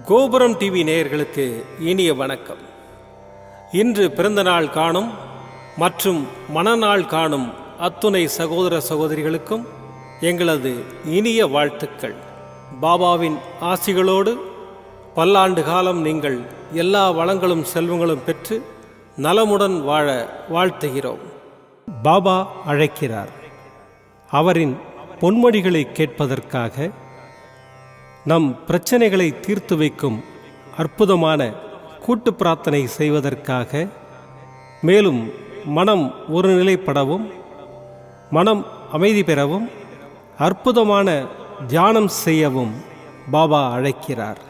கோபுரம் டிவி நேயர்களுக்கு இனிய வணக்கம். இன்று பிறந்தநாள் காணும் மற்றும் மணநாள் காணும் அத்துணை சகோதர சகோதரிகளுக்கும் எங்களது இனிய வாழ்த்துக்கள். பாபாவின் ஆசிகளோடு பல்லாண்டு காலம் நீங்கள் எல்லா வளங்களும் செல்வங்களும் பெற்று நலமுடன் வாழ வாழ்த்துகிறோம். பாபா அழைக்கிறார். அவரின் பொன்மொழிகளை கேட்பதற்காக, நம் பிரச்சனைகளை தீர்த்து வைக்கும் அற்புதமான கூட்டு பிரார்த்தனை செய்வதற்காக, மேலும் மனம் ஒருநிலைப்படவும் மனம் அமைதி பெறவும் அற்புதமான தியானம் செய்யவும் பாபா அழைக்கிறார்.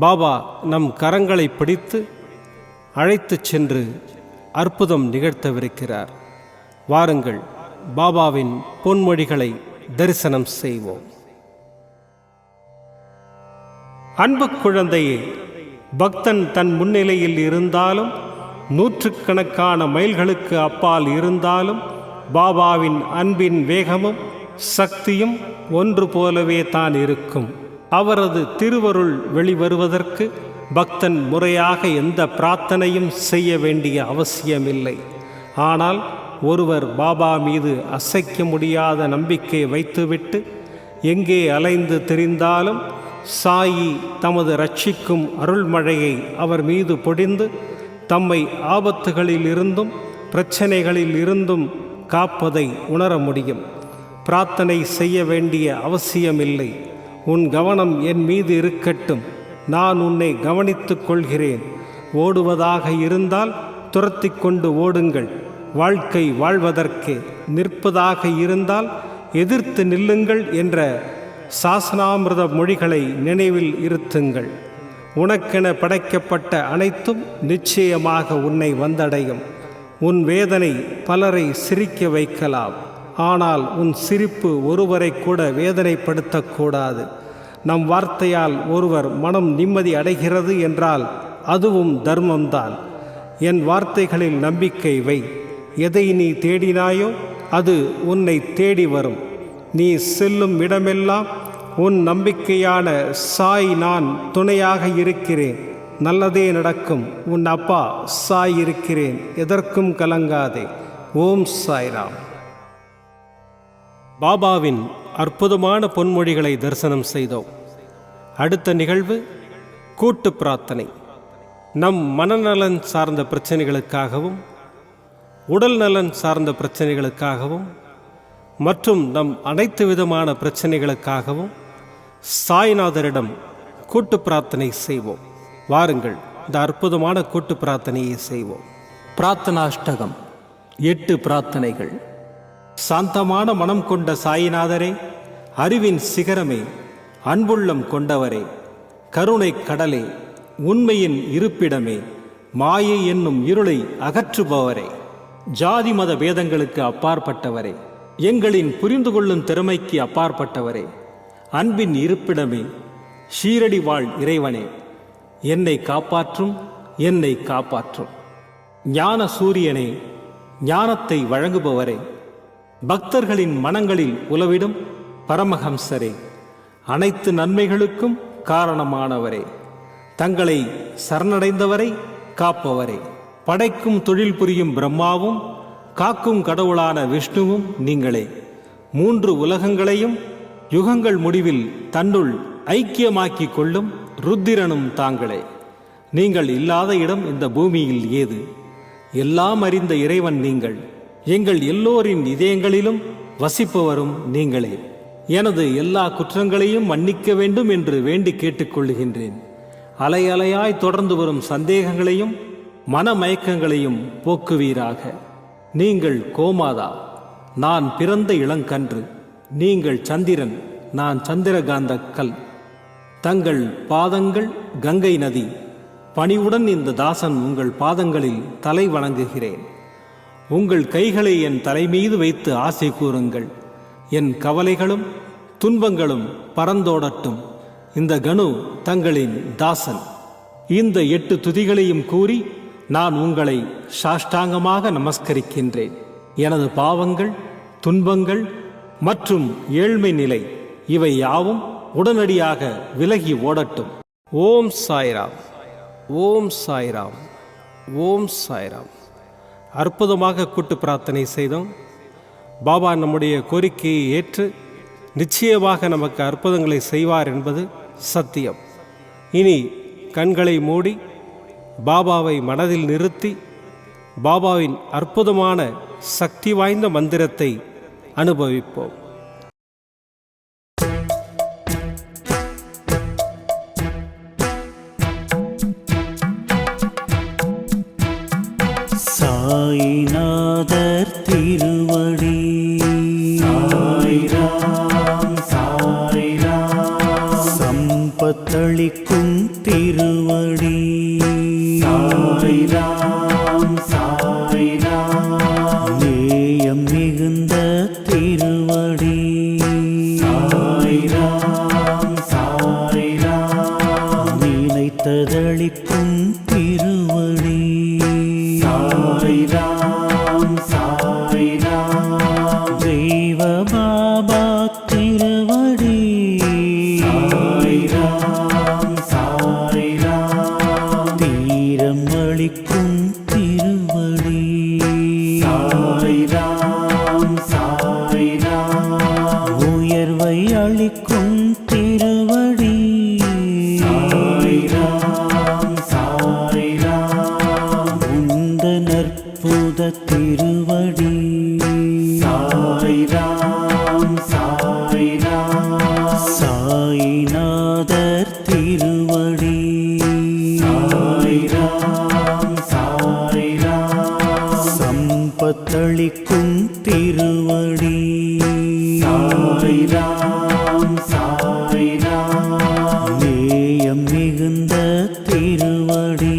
பாபா நம் கரங்களை பிடித்து அழைத்துச் சென்று அற்புதம் நிகழ்த்தவிருக்கிறார். வாருங்கள், பாபாவின் பொன்மொழிகளை தரிசனம் செய்வோம். அன்பு குழந்தையே, பக்தன் தன் முன்னிலையில் இருந்தாலும் நூற்றுக்கணக்கான மைல்களுக்கு அப்பால் இருந்தாலும் பாபாவின் அன்பின் வேகமும் சக்தியும் ஒன்று போலவே தான் இருக்கும். அவரது திருவருள் வெளிவருவதற்கு பக்தன் முறையாக எந்த பிரார்த்தனையும் செய்ய வேண்டிய அவசியமில்லை. ஆனால் ஒருவர் பாபா மீது அசைக்க முடியாத நம்பிக்கை வைத்துவிட்டு எங்கே அலைந்து திரிந்தாலும் சாயி தமது ரட்சிக்கும் அருள்மழையை அவர் மீது பொழிந்து தம்மை ஆபத்துகளில் இருந்தும் பிரச்சனைகளில் இருந்தும் காப்பதை உணர முடியும். பிரார்த்தனை செய்ய வேண்டிய அவசியமில்லை. உன் கவனம் என் மீது இருக்கட்டும், நான் உன்னை கவனித்துக் கொள்கிறேன். ஓடுவதாக இருந்தால் துரத்தி கொண்டு ஓடுங்கள். வாழ்க்கை வாழ்வதற்கு நிற்பதாக இருந்தால் எதிர்த்து நில்லுங்கள் என்ற சாசனாமிர்த மொழிகளை நினைவில் இருத்துங்கள். உனக்கென படைக்கப்பட்ட அனைத்தும் நிச்சயமாக உன்னை வந்தடையும். உன் வேதனை பலரை சிரிக்க வைக்கலாம், ஆனால் உன் சிரிப்பு ஒருவரை கூட வேதனைப்படுத்தக்கூடாது. நம் வார்த்தையால் ஒருவர் மனம் நிம்மதி அடைகிறது என்றால் அதுவும் தர்மம்தான். என் வார்த்தைகளில் நம்பிக்கை வை. எதை நீ தேடினாயோ அது உன்னை தேடி வரும். நீ செல்லும் இடமெல்லாம் உன் நம்பிக்கையான சாய் நான் துணையாக இருக்கிறேன். நல்லதே நடக்கும். உன் அப்பா சாய் இருக்கிறேன். எதற்கும் கலங்காதே. ஓம் சாய்ராம். பாபாவின் அற்புதமான பொன்மொழிகளை தரிசனம் செய்தோம். அடுத்த நிகழ்வு கூட்டு பிரார்த்தனை. நம் மனநலன் சார்ந்த பிரச்சனைகளுக்காகவும் உடல் நலன் சார்ந்த பிரச்சனைகளுக்காகவும் மற்றும் நம் அனைத்து விதமான பிரச்சனைகளுக்காகவும் சாய்நாதரிடம் கூட்டு பிரார்த்தனை செய்வோம். வாருங்கள், இந்த அற்புதமான கூட்டு பிரார்த்தனையை செய்வோம். பிரார்த்தனாஷ்டகம். 8 பிரார்த்தனைகள். சாந்தமான மனம் கொண்ட சாயிநாதரே, அறிவின் சிகரமே, அன்புள்ளம் கொண்டவரே, கருணை கடலே, உண்மையின் இருப்பிடமே, மாயை என்னும் இருளை அகற்றுபவரே, ஜாதி மத பேதங்களுக்கு அப்பாற்பட்டவரே, எங்களின் புரிந்து கொள்ளும் திறமைக்கு அப்பாற்பட்டவரே, அன்பின் இருப்பிடமே, ஷீரடி வாழ் இறைவனே, என்னை காப்பாற்றும், என்னை காப்பாற்றும். ஞான சூரியனே, ஞானத்தை வழங்குபவரே, பக்தர்களின் மனங்களில் உலவிடும் பரமஹம்சரே, அனைத்து நன்மைகளுக்கும் காரணமானவரே, தங்களை சரணடைந்தவரை காப்பவரே, படைக்கும் தொழில் புரியும் பிரம்மாவும் காக்கும் கடவுளான விஷ்ணுவும் நீங்களே. 3 உலகங்களையும் யுகங்கள் முடிவில் தன்னுள் ஐக்கியமாக்கிக் கொள்ளும் ருத்திரனும் தாங்களே. நீங்கள் இல்லாத இடம் இந்த பூமியில் ஏது? எல்லாம் அறிந்த இறைவன் நீங்கள். எங்கள் எல்லோரின் இதயங்களிலும் வசிப்பவரும் நீங்களே. எனது எல்லா குற்றங்களையும் மன்னிக்க வேண்டும் என்று வேண்டி கேட்டுக்கொள்கின்றேன். அலை அலையாய் தொடர்ந்து வரும் சந்தேகங்களையும் மனமயக்கங்களையும் போக்குவீராக. நீங்கள் கோமாதா, நான் பிறந்த இளங்கன்று. நீங்கள் சந்திரன், நான் சந்திரகாந்த கல். தங்கள் பாதங்கள் கங்கை நதி. பணிவுடன் இந்த தாசன் உங்கள் பாதங்களில் தலை வணங்குகிறேன். உங்கள் கைகளை என் தலைமீது வைத்து ஆசை கூறுங்கள். என் கவலைகளும் துன்பங்களும் பறந்தோடட்டும். இந்த கணு தங்களின் தாசன். இந்த 8 துதிகளையும் கூறி நான் உங்களை சாஷ்டாங்கமாக நமஸ்கரிக்கின்றேன். எனது பாவங்கள், துன்பங்கள் மற்றும் ஏழ்மை நிலை இவை யாவும் உடனடியாக விலகி ஓடட்டும். ஓம் சாய்ராம், ஓம் சாய்ராம், ஓம் சாய்ராம். அற்புதமாக கூட்டு பிரார்த்தனை செய்தோம். பாபா நம்முடைய கோரிக்கையை ஏற்று நிச்சயமாக நமக்கு அற்புதங்களை செய்வார் என்பது சத்தியம். இனி கண்களை மூடி பாபாவை மனதில் நிறுத்தி பாபாவின் அற்புதமான சக்தி வாய்ந்த மந்திரத்தை அனுபவிப்போம். சாய்நாதர் திருவடி சாய்ராம் சாய்ராம், சம்பத்தளிக்கும் திருவடி சாய்ராம் சாய்ராம், நேயம் மிகுந்த திருவடி சாய்ராம் சாய்ராம், நினைத்ததளிக்கும் திருவடி சாய்ராம் சாய்ராம், தெய்வ பாபா திருவடி சாய்ராம் சாய்ராம், தீரம் அளிக்கும் திருவடி சாய்ராம் சாய்ராம், உயர்வை அளிக்கும் திருவடி சாய்ராம் சாய்ராம், நற்புத திருவடி சாய்ராம் சாய்ராம், சாய்நாதர் திருவடி சாய்ராம் சாய்ராம், சம்பத்தளிக்கும் திருவடி சாய்ராம் சாய்ராம், நேயம் மிகுந்த திருவடி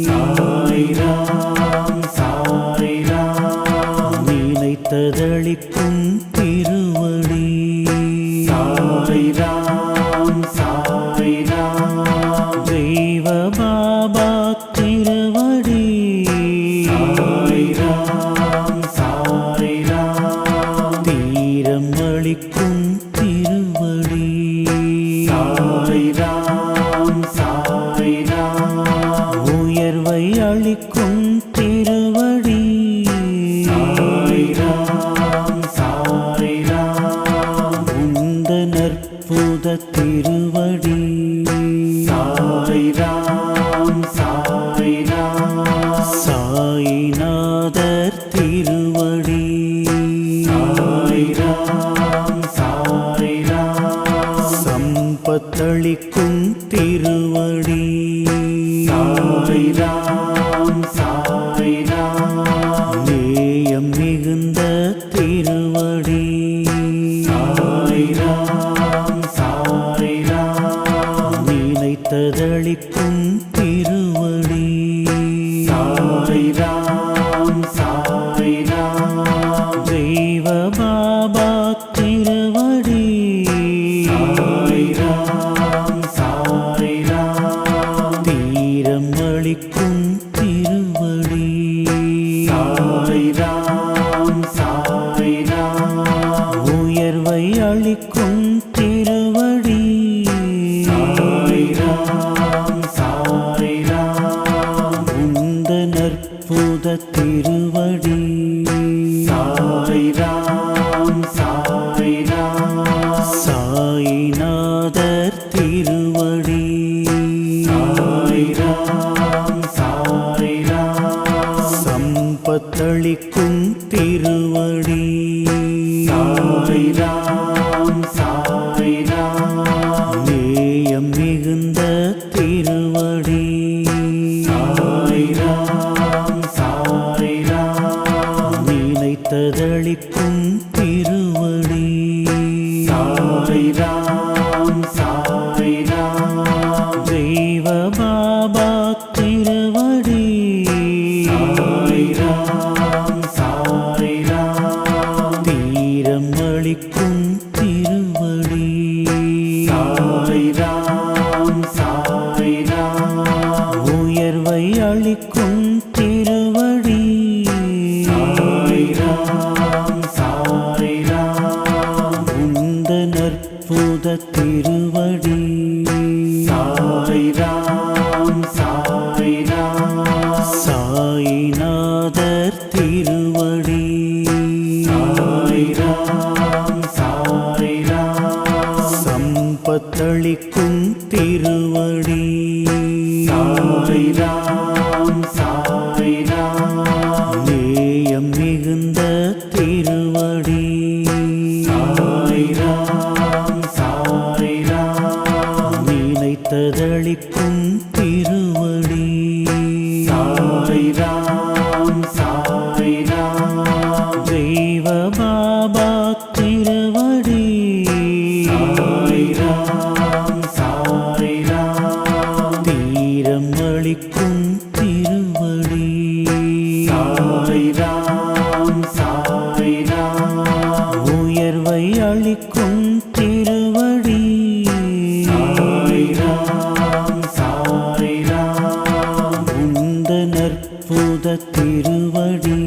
சாய்ராம் சாய்ராம், நினைத்ததளிக்கும் திருவடி சாய்ராம் சாய்ராம், தெய்வ பாபா திருவடி சாய்ராம் சாய்ராம், தீரம் அளிக்கும் திருவடி சாய்ராம் சாய்ராம், உயர்வை அளிக்கும் திருவடி சாய்ராம் சாய்ராம், நற்புத திருவடி சாய்ராம் சாய்ராம், சாய்நாதர் திருவடி சாய்ராம் சாய்ராம், சம்பத்தளிக்கும் திருவடி சாய்ராம் சாய்ராம், நேயம் மிகுந்த திருவடி சாய்ராம் சாய்ராம், நினைத்ததளிக்கும் திருவடி சாய்ராம் சாய்ராம், தெய்வ பாபா திருவடி சாய்ராம் சாய்ராம், தீரம் அளிக்கும் திருவடி சாய்ராம் சாய்ராம், உயர்வை அளிக்கும் திருவடி சாய்ராம் சாய்ராம், நற்புத திருவடி சாய்ராம் சாய்ராம், சாய்நாதர் திருவடி சாய்ராம் சாய்ராம், சம்பத்தளிக்கும் திருவடி சாய்ராம் சாய்ராம், நேயம் மிகுந்த திருவடி சாய்ராம் சாய்ராம், நினைத்ததளிக்கும் திருவடி சாய்ராம் சாய்ராம், தெய்வ பாபா திருவடி சாய்ராம் சாய்ராம், தீரம் அளிக்கும் திருவடி சாய்ராம் சாய்ராம், உயர்வை அளிக்கும் திருவடி சாய்ராம் சாய்ராம். திருவடி சாய்ராம் சாய்ராம் சம்பத்தளிக்கும் திருவடி சாய்ராம் சாய்ராம் நேயம் மிகுந்த திருவடி சாய்ராம் சாய்ராம் நினைத்ததளிக்கும் திருவடி சாய்ராம் சாய்ராம் தெய்வ பாபா திருவடி சாய்ராம் சாய்ராம் தீரம் அளிக்கும் திருவடி சாய்ராம் சாய்ராம் உயர்வை அளிக்கும் திருவடி சாய்ராம் சாய்ராம் உந்த நற்புத திருவடி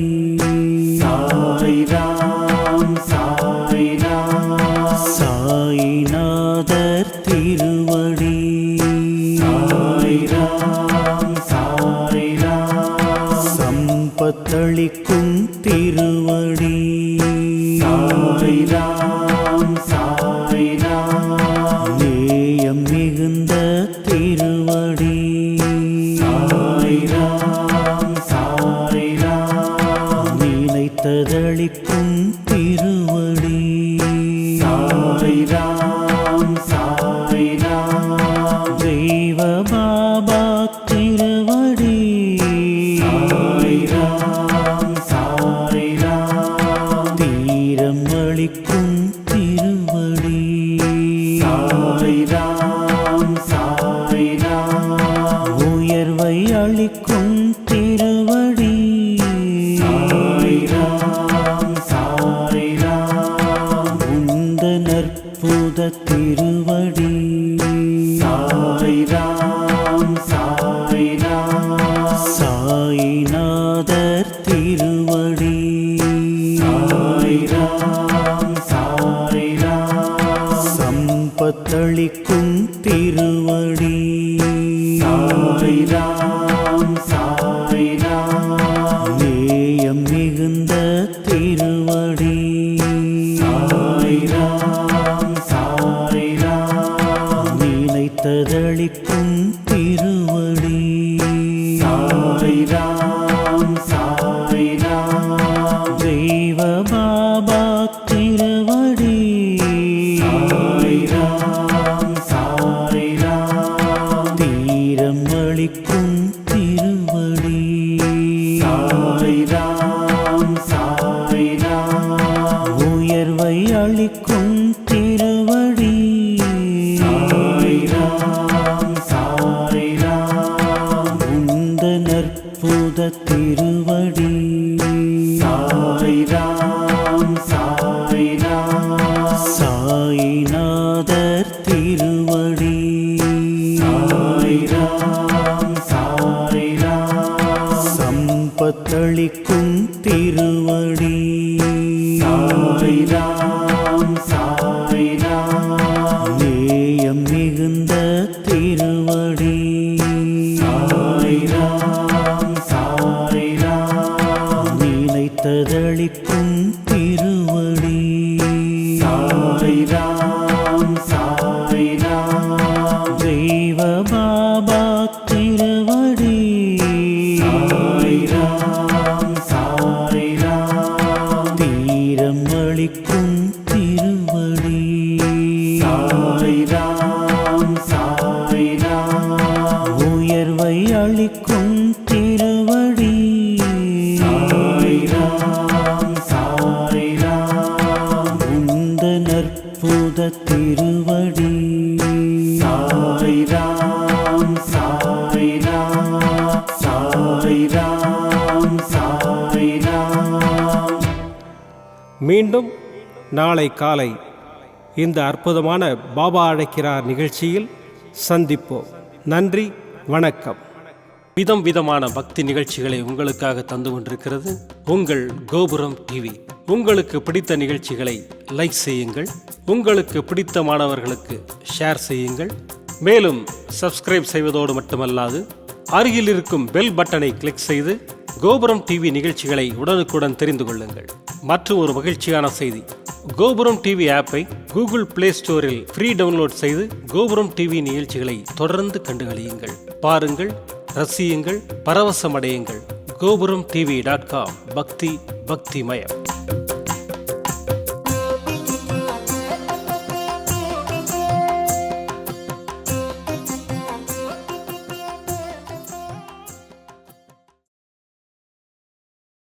சாய்ராம் சாய்ராம் சாயிநாதர் திருவடி சாய்ராம் சாய்ராம் சம்பத்தளிக்கும் திருவடி சாய்ராம் சாய்ராம் நேயம் மிகுந்த திருவடி சாய்ராம் சாய்ராம் நினைத்ததளிக்கும் திருவடி சாய்ராம் சாய்ராம் தெய்வ பாபா திருவடி சாய்ராம் சாய்ராம் தீரம் அளிக்கும் திருவடி சாய்ராம் சாய்ராம் உயர்வை அளிக்கும் திருவடி சாய்ராம் சாய்ராம் உந்த நற்புத திருவடி சாய்ராம் சாய்ராம் சாயிநாதர் திருவடி சாய்ராம் சாய்ராம் சம்பத்தளிக்கும் திருவடி சாய்ராம் சாய்ராம் நேயம் மிகுந்த திருவடி சாய்ராம் சாய்ராம் நினைத்ததளிக்கும் திருவடி சாய்ராம் சாய்ராம் தெய்வ பாபா திருவடி சாய்ராம் சாய்ராம் தீரம் அளிக்கும் திருவடி சாய்ராம் சாய்ராம் உயர்வை அளிக்கும் திருவடி சாய்ராம் சாய்ராம் உந்த நற்புத திருவடி சாய்ராம் சாய்ராம் சாயிநாதர் திருவடி சாய்ராம் சாய்ராம் சம்பத்தளிக்கும் திருவடி சாய்ராம் சாய்ராம் நேயம் மிகுந்த திருவடி சாய்ராம் சாய்ராம் நினைத்ததளிக்கும் திருவடி சாய்ராம் சாய்ராம் தெய்வ பாபா திருவடி சாய்ராம் சாய்ராம் தீரம் அளிக்கும் திருவடி சாய்ராம் சாய்ராம் உயர்வை அளிக்கும் திருவடி சாய்ராம் சாய்ராம் உந்த நற்புத திருவடி சாய்ராம் சாய்ராம் சாய்ராம் சாய்ராம் மீண்டும் நாளை காலை இந்த அற்புதமான பாபா அழைக்கிறார் நிகழ்ச்சியில் சந்திப்போம். நன்றி, வணக்கம். விதம் விதமான பக்தி நிகழ்ச்சிகளை உங்களுக்காக தந்து கொண்டிருக்கிறது உங்கள் கோபுரம் டிவி. உங்களுக்கு பிடித்த நிகழ்ச்சிகளை லைக் செய்யுங்கள், உங்களுக்கு பிடித்த மாணவர்களுக்கு ஷேர் செய்யுங்கள். மேலும் சப்ஸ்கிரைப் செய்வதோடு மட்டுமல்லாது அருகில் இருக்கும் பெல் பட்டனை கிளிக் செய்து கோபுரம் டிவி நிகழ்ச்சிகளை உடனுக்குடன் தெரிந்து கொள்ளுங்கள். மற்றும் ஒரு மகிழ்ச்சியான செய்தி, கோபுரம் டிவி ஆப்பை கூகுள் பிளே ஸ்டோரில் ஃப்ரீ டவுன்லோட் செய்து கோபுரம் டிவி நிகழ்ச்சிகளை தொடர்ந்து கண்டுகளியுங்கள். பாருங்கள், ரசியுங்கள், பரவசமடையுங்கள். gopuramtv.com பக்தி பக்திமயம்.